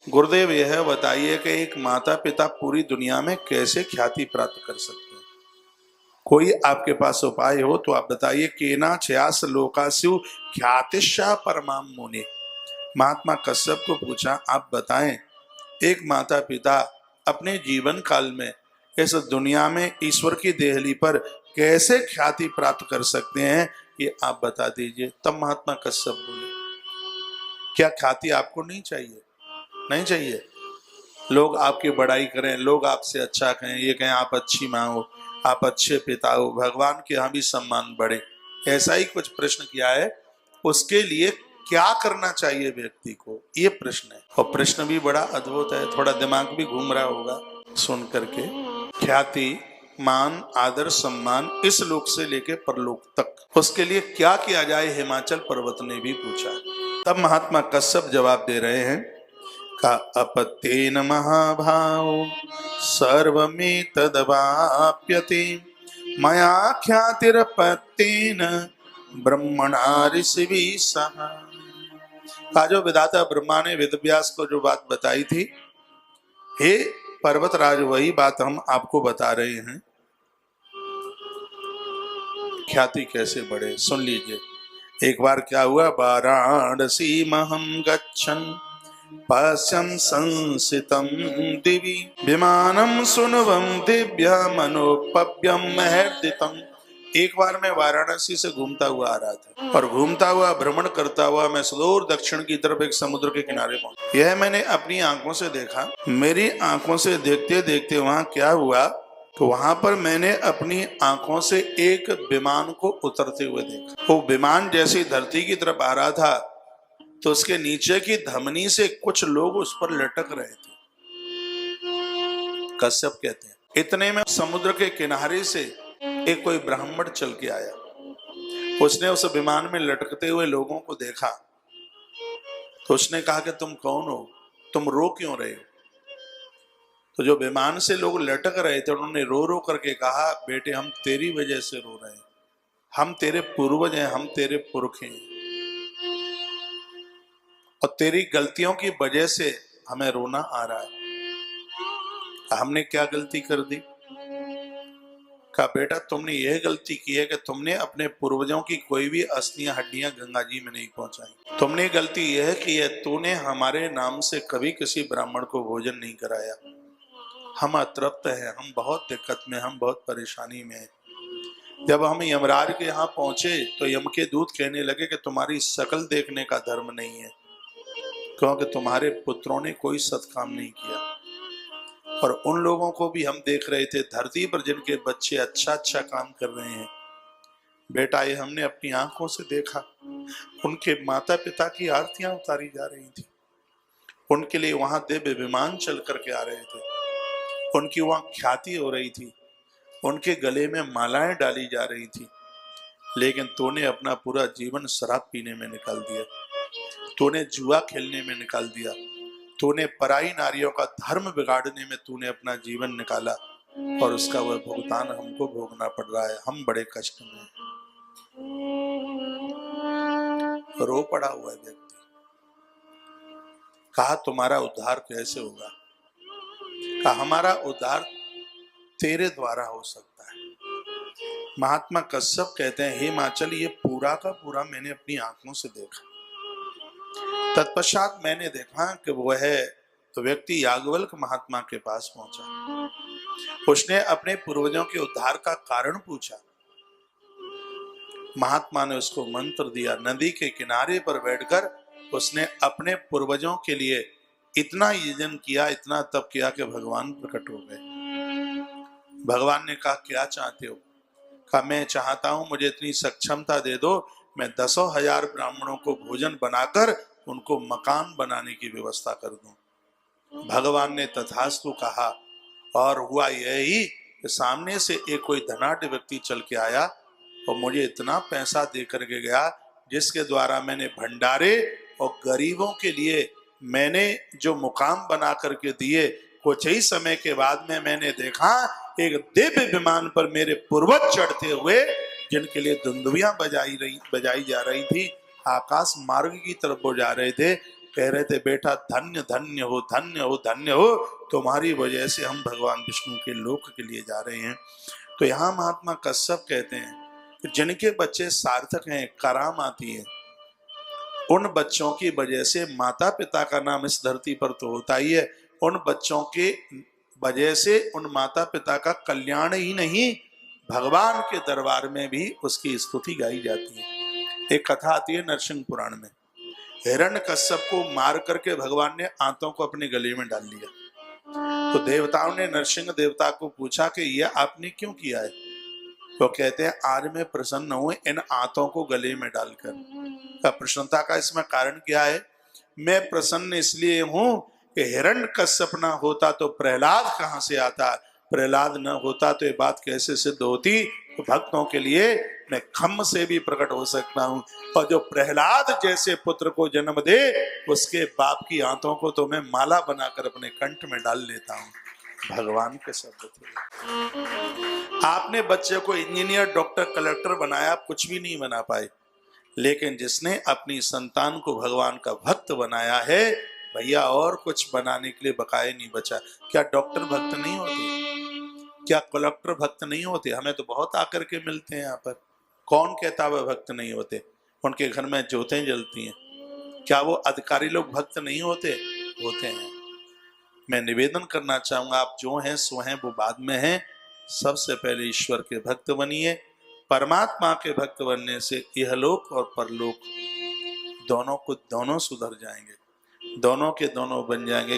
गुरुदेव यह बताइए कि एक माता पिता पूरी दुनिया में कैसे ख्याति प्राप्त कर सकते हैं? कोई आपके पास उपाय हो तो आप बताइए। केना छयास लोकास्यु ख्यातिशा परमाम मुनि। महात्मा कश्यप को पूछा, आप बताएं एक माता पिता अपने जीवन काल में इस दुनिया में ईश्वर की देहली पर कैसे ख्याति प्राप्त कर सकते हैं, ये आप बता दीजिए। तब महात्मा कश्यप बोले, क्या ख्याति आपको नहीं चाहिए? नहीं चाहिए। लोग आपकी बड़ाई करें, लोग आपसे अच्छा कहें, ये कहें आप अच्छी माँ हो, आप अच्छे पिता हो, भगवान के यहाँ भी सम्मान बढ़े, ऐसा ही कुछ प्रश्न किया है। उसके लिए क्या करना चाहिए व्यक्ति को, ये प्रश्न है। और प्रश्न भी बड़ा अद्भुत है, थोड़ा दिमाग भी घूम रहा होगा सुन करके। ख्याति, मान, आदर, सम्मान इस लोक से लेके परलोक तक, उसके लिए क्या किया जाए, हिमाचल पर्वत ने भी पूछा। तब महात्मा कश्यप जवाब दे रहे हैं का अपत्येन महाभाव सर्वमेतदवाप्यते मया ख्यातिरपत्येन ब्रह्मणा ऋषिभिः सह। का जो विधाता ब्रह्मा ने वेदव्यास को जो बात बताई थी, हे पर्वतराज वही बात हम आपको बता रहे हैं। ख्याति कैसे बढ़े सुन लीजिए। एक बार क्या हुआ, वाराणसी महम गच्छन् पश्यन् संसितं दिवि विमानं सुनवं दिव्य मनोपव्यं महर्दितम्। एक बार मैं वाराणसी से घूमता हुआ आ रहा था और घूमता हुआ भ्रमण करता हुआ मैं सुदूर दक्षिण की तरफ एक समुद्र के किनारे पहुंचा। यह मैंने अपनी आंखों से देखा। मेरी आंखों से देखते देखते वहां क्या हुआ, तो वहां पर मैंने अपनी आंखों से एक विमान को उतरते हुए देखा। वो विमान जैसे धरती की तरफ आ रहा था तो उसके नीचे की धमनी से कुछ लोग उस पर लटक रहे थे। कश्यप कहते हैं, इतने में समुद्र के किनारे से एक कोई ब्राह्मण चल के आया। उसने उस विमान में लटकते हुए लोगों को देखा तो उसने कहा कि तुम कौन हो, तुम रो क्यों रहे हो? तो जो विमान से लोग लटक रहे थे उन्होंने रो रो करके कहा, बेटे हम तेरी वजह से रो रहे हैं, हम तेरे पूर्वज हैं, हम तेरे पुरख हैं और तेरी गलतियों की वजह से हमें रोना आ रहा है। हमने क्या गलती कर दी? कहा बेटा तुमने यह गलती की है कि तुमने अपने पूर्वजों की कोई भी अस्थियां हड्डियां गंगा जी में नहीं पहुंचाई। तुमने गलती यह की है, तूने हमारे नाम से कभी किसी ब्राह्मण को भोजन नहीं कराया। हम अतृप्त हैं, हम बहुत दिक्कत में, हम बहुत परेशानी में हैं। जब हम यमराज के यहाँ पहुंचे तो यम के दूत कहने लगे कि तुम्हारी शकल देखने का धर्म नहीं है, क्योंकि तुम्हारे पुत्रों ने कोई सत्काम नहीं किया। और उन लोगों को भी हम देख रहे थे धरती पर जिनके बच्चे अच्छा अच्छा काम कर रहे हैं। बेटा ये हमने अपनी आंखों से देखा, उनके माता पिता की आरतियां उतारी जा रही थी, उनके लिए वहां दिव्य विमान चल करके आ रहे थे, उनकी वहां ख्याति हो रही थी, उनके गले में मालाएं डाली जा रही थी। लेकिन तूने अपना पूरा जीवन शराब पीने में निकाल दिया, तूने जुआ खेलने में निकाल दिया, तूने पराई नारियों का धर्म बिगाड़ने में तूने अपना जीवन निकाला और उसका वह भुगतान हमको भोगना पड़ रहा है। हम बड़े कष्ट में हैं। रो पड़ा हुआ है व्यक्ति। कहा तुम्हारा उद्धार कैसे होगा? कहा हमारा उद्धार तेरे द्वारा हो सकता है। महात्मा कश्यप कहते हैं, हे हिमाचल ये पूरा का पूरा मैंने अपनी आंखों से देखा। तत्पश्चात मैंने देखा कि वह व्यक्ति याज्ञवल्क्य महात्मा के पास पहुंचा। उसने अपने पूर्वजों के उद्धार का कारण पूछा। महात्मा ने उसको मंत्र दिया। नदी के किनारे पर बैठकर उसने अपने पूर्वजों के लिए इतना यजन किया, इतना तप किया कि भगवान प्रकट हो गए। भगवान ने कहा क्या चाहते हो? कहा मैं चाहता हूं मुझे इतनी सक्षमता दे दो, मैं 10,000 ब्राह्मणों को भोजन बनाकर उनको मकान बनाने की व्यवस्था कर दूं। भगवान ने तथास्तु कहा और हुआ यही कि सामने से एक कोई धनाढ्य व्यक्ति चल के आया और मुझे इतना पैसा दे करके गया जिसके द्वारा मैंने भंडारे और गरीबों के लिए मैंने जो मुकाम बना करके दिए, कुछ ही समय के बाद में मैंने देखा एक दिव्य विमान पर मेरे पूर्वज चढ़ते हुए, जिनके लिए दुंदुभियां बजाई जा रही थी, आकाश मार्ग की तरफ वो जा रहे थे। कह रहे थे बेटा धन्य धन्य हो, धन्य हो, धन्य हो, तुम्हारी वजह से हम भगवान विष्णु के लोक के लिए जा रहे हैं। तो यहाँ महात्मा कश्यप कहते हैं कि जिनके बच्चे सार्थक हैं, कराम आती है, उन बच्चों की वजह से माता पिता का नाम इस धरती पर तो होता ही है, उन बच्चों के वजह से उन माता पिता का कल्याण ही नहीं, भगवान के दरबार में भी उसकी स्तुति गाई जाती है। एक कथा आती है नरसिंह पुराण में, हिरण्यकश्यप को मार करके भगवान ने आंतों को अपने गले में डाल लिया। तो देवताओं ने नरसिंह देवता को पूछा कि यह आपने क्यों किया है? तो कहते हैं आज मैं प्रसन्न हूं इन आंतों को गले में डालकर। का प्रसन्नता का इसमें कारण क्या है? मैं प्रसन्न इसलिए हूं कि हिरण्यकश्यप ना होता तो प्रहलाद कहां से आता, प्रहलाद न होता तो ये बात कैसे सिद्ध होती। तो भक्तों के लिए मैं खम्भ से भी प्रकट हो सकता हूं, और जो प्रहलाद जैसे पुत्र को जन्म दे उसके बाप की आंतों को तो मैं माला बनाकर अपने कंठ में डाल लेता हूं। भगवान के शब्द थे। आपने बच्चे को इंजीनियर, डॉक्टर, कलेक्टर बनाया, आप कुछ भी नहीं बना पाए, लेकिन जिसने अपनी संतान को भगवान का भक्त बनाया है, भैया और कुछ बनाने के लिए बकाया नहीं बचा। क्या डॉक्टर भक्त नहीं होते? क्या कलेक्टर भक्त नहीं होते? हमें तो बहुत आकर के मिलते हैं यहाँ पर। कौन कहता वह भक्त नहीं होते? उनके घर में ज्योतें जलती हैं। क्या वो अधिकारी लोग भक्त नहीं होते? होते हैं। मैं निवेदन करना चाहूंगा, आप जो हैं सो हैं, वो बाद में हैं। सबसे पहले ईश्वर के भक्त बनिए। परमात्मा के भक्त बनने से इहलोक और परलोक दोनों सुधर जाएंगे, दोनों के दोनों बन जाएंगे।